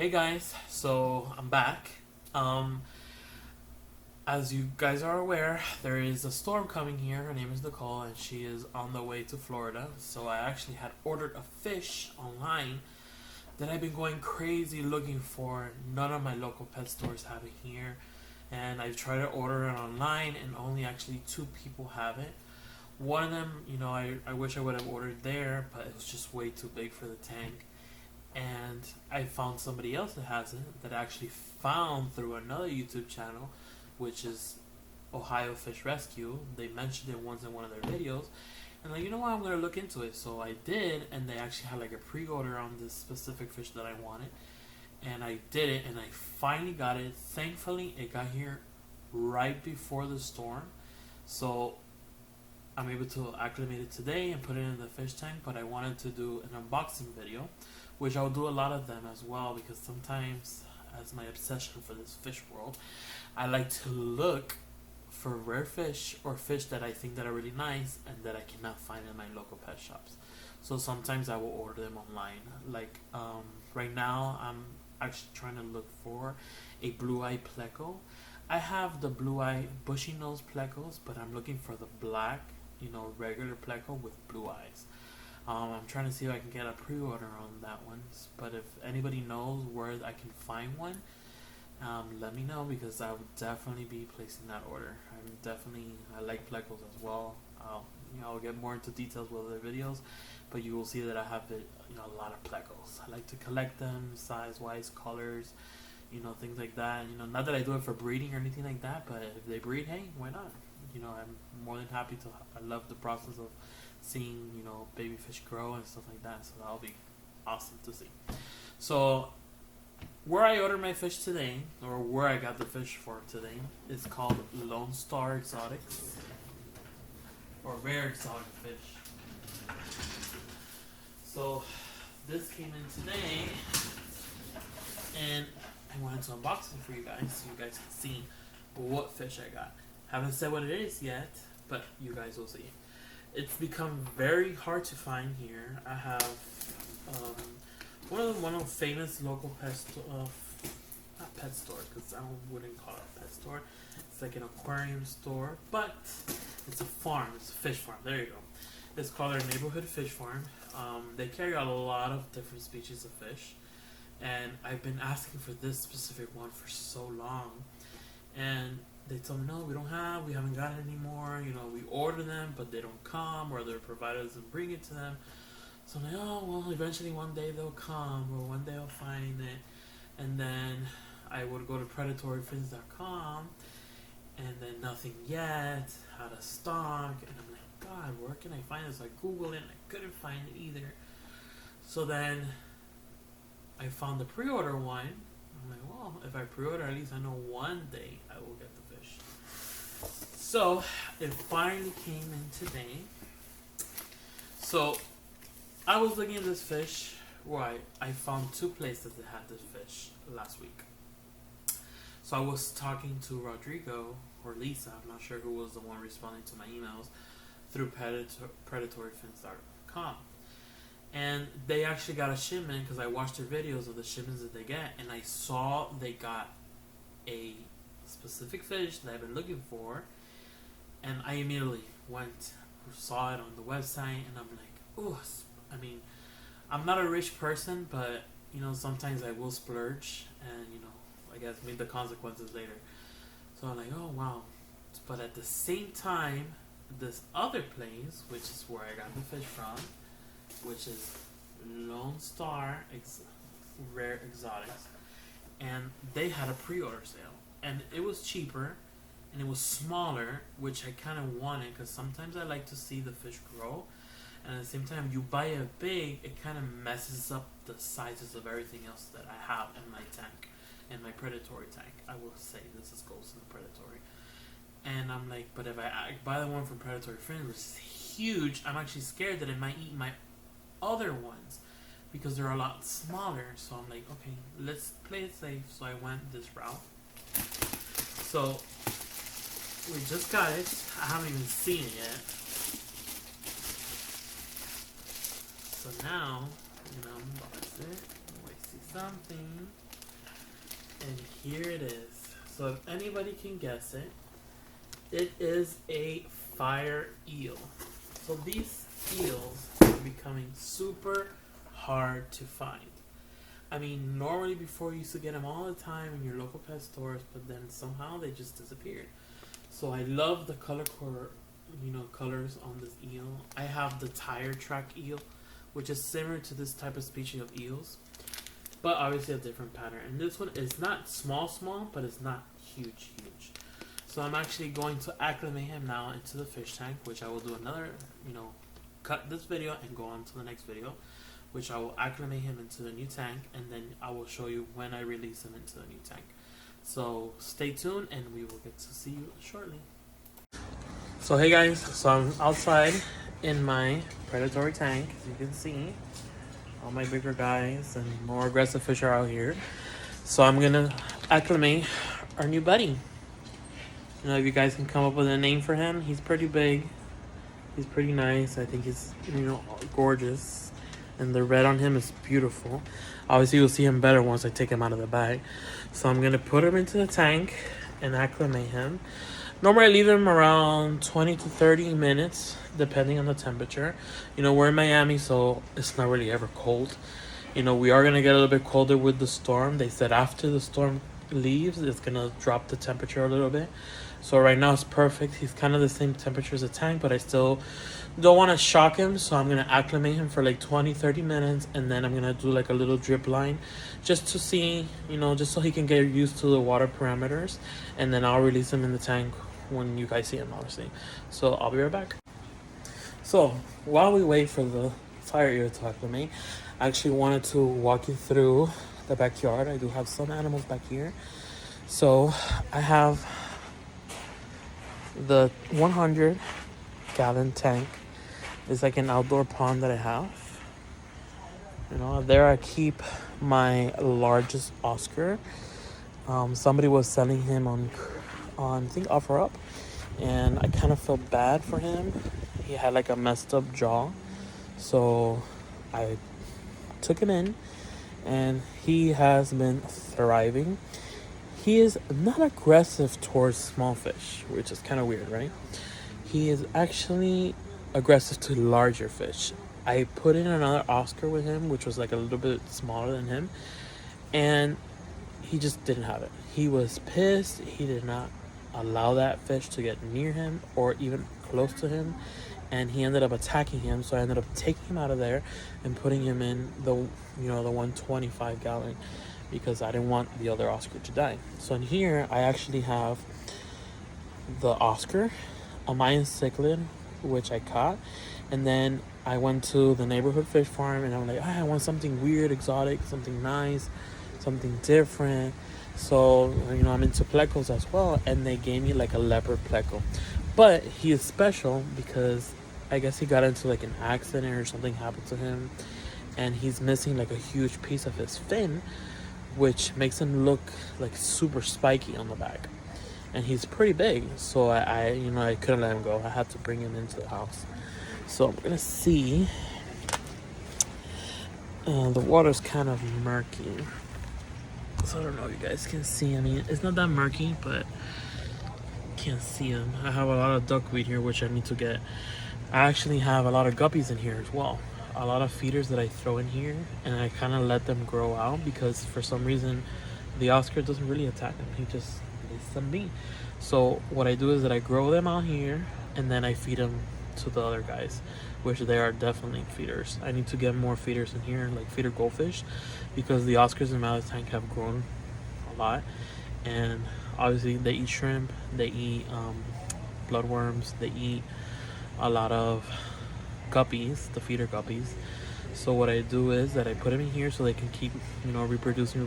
Hey guys, so I'm back. Um, as you guys are aware, there is a storm coming here. Her name is Nicole, and she is on the way to Florida. So I actually had ordered a fish online that I've been going crazy looking for. None of my local pet stores have it here, and I've tried to order it online, and only actually two people have it. One of them, I wish I would have ordered there, but it was just way too big for the tank. And I found somebody else that has it that I actually found through another YouTube channel, which is Ohio Fish Rescue. They mentioned it once in one of their videos, and like, you know what, I'm gonna look into it. So I did, and they actually had like a pre-order on this specific fish that I wanted, and I did it, and I finally got it. Thankfully, it got here right before the storm, so I'm able to acclimate it today and put it in the fish tank. But I wanted to do an unboxing video, which I'll do a lot of them as well, because sometimes, as my obsession for this fish world, I like to look for rare fish or fish that I think that are really nice and that I cannot find in my local pet shops. So sometimes I will order them online. Like right now, I'm actually trying to look for a blue-eye pleco. I have the blue-eye bushy nose plecos, but I'm looking for the black, regular pleco with blue eyes. I'm trying to see if I can get a pre-order on that one. But if anybody knows where I can find one, let me know, because I would definitely be placing that order. I like plecos as well. I'll get more into details with other videos, but you will see that I have a lot of plecos. I like to collect them, size-wise, colors, things like that. Not that I do it for breeding or anything like that, but if they breed, hey, why not? I'm more than happy to. I love the process of seeing, baby fish grow and stuff like that. So that'll be awesome to see. So where I ordered my fish today, or where I got the fish for today, is called Lone Star Exotics, or Rare Exotic Fish. So this came in today, and I wanted to unbox it for you guys, so you guys can see what fish I got. Haven't said what it is yet, but you guys will see. It's become very hard to find here. I have one of the famous local not pet stores, because I wouldn't call it a pet store. It's like an aquarium store, but it's a farm. It's a fish farm. There you go. It's called our neighborhood fish farm. They carry out a lot of different species of fish, and I've been asking for this specific one for so long, and they told me, no, we haven't got it anymore. We order them, but they don't come, or their provider doesn't bring it to them. So I'm like, oh, well, eventually one day they'll come, or one day I'll find it. And then I would go to preditoryfins.com, and then nothing yet, out of stock. And I'm like, God, where can I find this? I Googled it, and I couldn't find it either. So then I found the pre-order one. I'm like, well, if I pre-order, at least I know one day I will get the fish. So it finally came in today. So I was looking at this fish. Right, I found two places that had this fish last week. So I was talking to Rodrigo or Lisa, I'm not sure who was the one responding to my emails, through preditoryfins.com. And they actually got a shipment, because I watched their videos of the shipments that they get, and I saw they got a specific fish that I've been looking for, and I immediately saw it on the website, and I'm like, ooh, I'm not a rich person, but, sometimes I will splurge, and, I guess meet the consequences later. So I'm like, oh, wow. But at the same time, this other place, which is where I got the fish from, which is Lone Star Rare Exotics, and they had a pre-order sale, and it was cheaper, and it was smaller, which I kind of wanted, because sometimes I like to see the fish grow, and at the same time, you buy it big, it kind of messes up the sizes of everything else that I have in my tank, in my predatory tank. I will say this goes in the predatory. And I'm like, but if I buy the one from Preditory Friends, which is huge, I'm actually scared that it might eat my other ones, because they're a lot smaller. So I'm like, okay, let's play it safe. So I went this route. So we just got it. I haven't even seen it yet. So now I'm gonna unbox it. Wait, see something. And here it is. So if anybody can guess it, it is a fire eel. So these eels are becoming super hard to find. I mean, normally before you used to get them all the time in your local pet stores, but then somehow they just disappeared. So I love the colors on this eel. I have the tire track eel, which is similar to this type of species of eels, but obviously a different pattern. And this one is not small, but it's not huge. So I'm actually going to acclimate him now into the fish tank, which I will do another, cut this video and go on to the next video, which I will acclimate him into the new tank, and then I will show you when I release him into the new tank. So stay tuned and we will get to see you shortly. So hey guys, so I'm outside in my predatory tank, as you can see. All my bigger guys and more aggressive fish are out here. So I'm gonna acclimate our new buddy. If you guys can come up with a name for him. He's pretty big. He's pretty nice. I think he's, gorgeous. And the red on him is beautiful. Obviously, you'll see him better once I take him out of the bag. So I'm going to put him into the tank and acclimate him. Normally, I leave him around 20 to 30 minutes, depending on the temperature. We're in Miami, so it's not really ever cold. We are going to get a little bit colder with the storm. They said after the storm leaves, it's going to drop the temperature a little bit. So right now it's perfect. He's kind of the same temperature as the tank, but I still don't want to shock him. So I'm going to acclimate him for like 20-30 minutes. And then I'm going to do like a little drip line just to see, just so he can get used to the water parameters. And then I'll release him in the tank when you guys see him, obviously. So I'll be right back. So while we wait for the fire eel to acclimate, I actually wanted to walk you through the backyard. I do have some animals back here. So I have the 100-gallon tank. Is like an outdoor pond that I have. There I keep my largest Oscar. Somebody was selling him on I think OfferUp, and I kind of felt bad for him. He had like a messed up jaw, so I took him in, and he has been thriving. He is not aggressive towards small fish, which is kind of weird, right? He is actually aggressive to larger fish. I put in another Oscar with him, which was like a little bit smaller than him, and he just didn't have it. He was pissed. He did not allow that fish to get near him or even close to him, and he ended up attacking him. So I ended up taking him out of there and putting him in the 125-gallon, because I didn't want the other Oscar to die. So in here, I actually have the Oscar, a Mayan cichlid, which I caught, and then I went to the neighborhood fish farm, and I'm like, I want something weird, exotic, something nice, something different. So, I'm into plecos as well, and they gave me like a leopard pleco. But he is special because I guess he got into like an accident or something happened to him, and he's missing like a huge piece of his fin, which makes him look like super spiky on the back. And he's pretty big, so I couldn't let him go. I had to bring him into the house. So I'm gonna see. The water's kind of murky, so I don't know if you guys can see. I mean, it's not that murky, but can't see them. I have a lot of duckweed here, which I need to get. I actually have a lot of guppies in here as well. A lot of feeders that I throw in here, and I kind of let them grow out, because for some reason the Oscar doesn't really attack them. He just needs some meat. So what I do is that I grow them out here, and then I feed them to the other guys, which they are definitely feeders. I need to get more feeders in here, like feeder goldfish, because the Oscars in my tank have grown a lot. And obviously they eat shrimp, they eat bloodworms, they eat a lot of guppies, the feeder guppies. So what I do is that I put them in here so they can keep reproducing,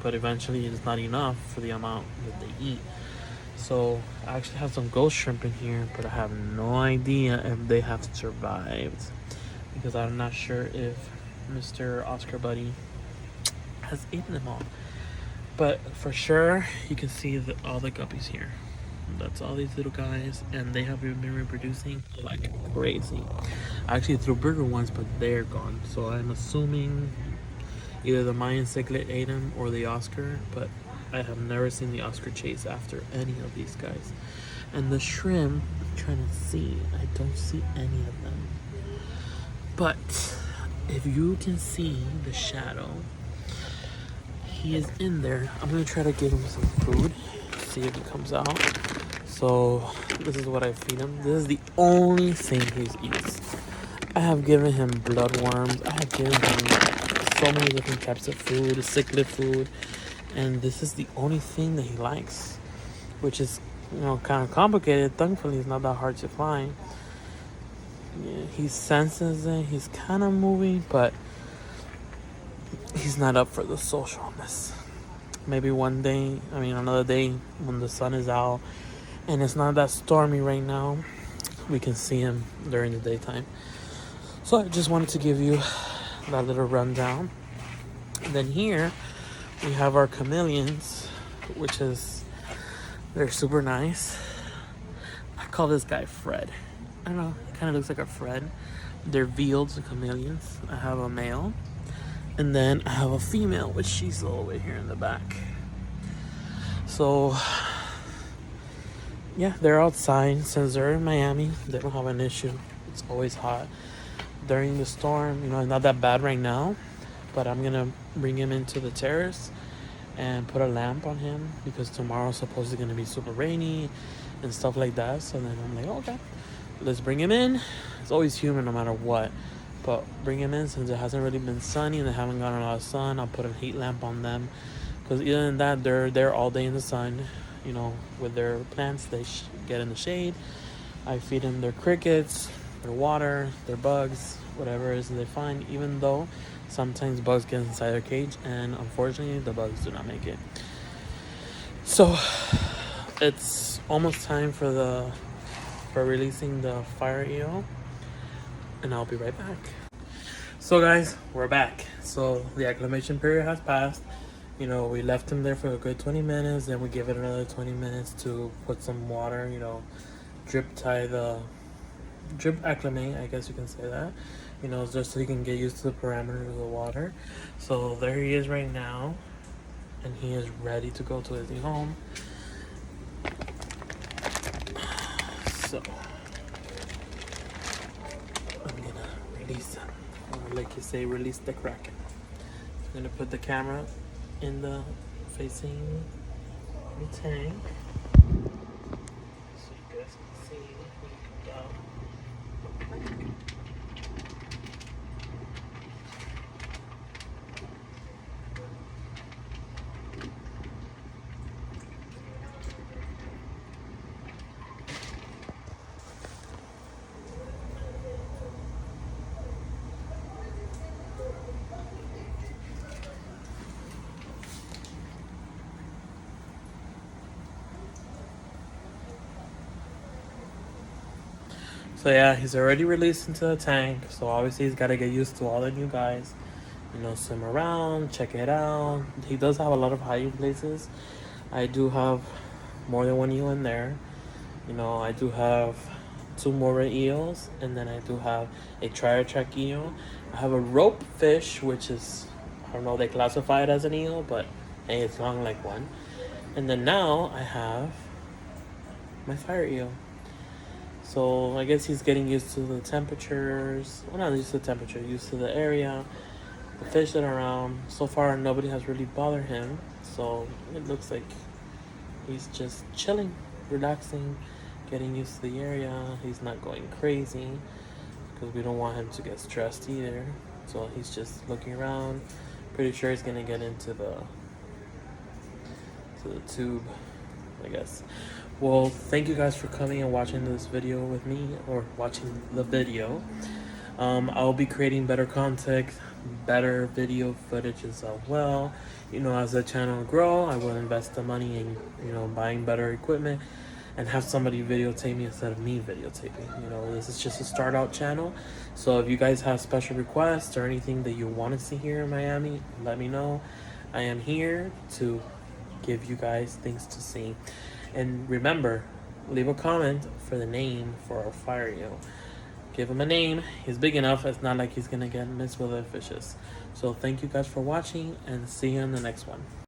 but eventually it's not enough for the amount that they eat. So I actually have some ghost shrimp in here, but I have no idea if they have survived, because I'm not sure if Mr. Oscar Buddy has eaten them all. But for sure, you can see all the guppies here. That's all these little guys, and they have been reproducing like crazy. I actually threw bigger ones, but they're gone. So I'm assuming either the Mayan cichlid ate them or the Oscar, but I have never seen the Oscar chase after any of these guys. And the shrimp, I'm trying to see, I don't see any of them. But if you can see the shadow, he is in there. I'm gonna try to give him some food, see if he comes out. So this is what I feed him. This is the only thing he eats. I have given him bloodworms. I have given him so many different types of food, cichlid food, and this is the only thing that he likes, which is, you know, kind of complicated. Thankfully, it's not that hard to find. Yeah, he senses it. He's kind of moving, but he's not up for the socialness. Maybe one day, another day when the sun is out and it's not that stormy right now, we can see him during the daytime. So I just wanted to give you that little rundown. And then here we have our chameleons, which is, they're super nice. I call this guy Fred. I don't know, it kind of looks like a Fred. They're veiled chameleons. I have a male, and then I have a female, which she's all the way here in the back. So yeah, they're outside. Since they're in Miami, they don't have an issue. It's always hot. During the storm, you know, it's not that bad right now, but I'm gonna bring him into the terrace and put a lamp on him because tomorrow's supposedly gonna be super rainy and stuff like that. So then I'm like, okay, let's bring him in. It's always humid no matter what, but bring him in since it hasn't really been sunny and they haven't gotten a lot of sun. I'll put a heat lamp on them because either than that, they're there all day in the sun. You know, with their plants, they get in the shade. I feed them their crickets, their water, their bugs, whatever it is they find, even though sometimes bugs get inside their cage and unfortunately the bugs do not make it. So it's almost time for releasing the fire eel, and I'll be right back. So guys, we're back. So the acclimation period has passed. You know, we left him there for a good 20 minutes, then we give it another 20 minutes to put some water, you know, drip acclimate, I guess you can say that, you know, just so he can get used to the parameters of the water. So there he is right now, and he is ready to go to his new home. So I'm gonna release him, or like you say, release the Kraken. I'm gonna put the camera in the facing the tank so you guys can see when it comes out. So yeah, he's already released into the tank. So obviously he's got to get used to all the new guys. You know, swim around, check it out. He does have a lot of hiding places. I do have more than one eel in there. You know, I do have 2 moray eels, and then I do have a trier-track eel. I have a rope fish, which is, I don't know, they classify it as an eel, but hey, it's long like one. And then now I have my fire eel. So I guess he's getting used to the temperatures. Well, not used to the temperature, used to the area, the fish that are around. So far, nobody has really bothered him. So it looks like he's just chilling, relaxing, getting used to the area. He's not going crazy because we don't want him to get stressed either. So he's just looking around. Pretty sure he's gonna get into the tube, I guess. Well, thank you guys for coming and watching this video with me, or watching the video. I'll be creating better content, better video footage as well. You know, as the channel grow, I will invest the money in, you know, buying better equipment and have somebody videotape me instead of me videotaping. You know, this is just a start out channel. So if you guys have special requests or anything that you want to see here in Miami, let me know. I am here to give you guys things to see. And remember, leave a comment for the name for our fire eel. Give him a name. He's big enough. It's not like he's gonna get mixed with other fishes. So thank you guys for watching, and see you in the next one.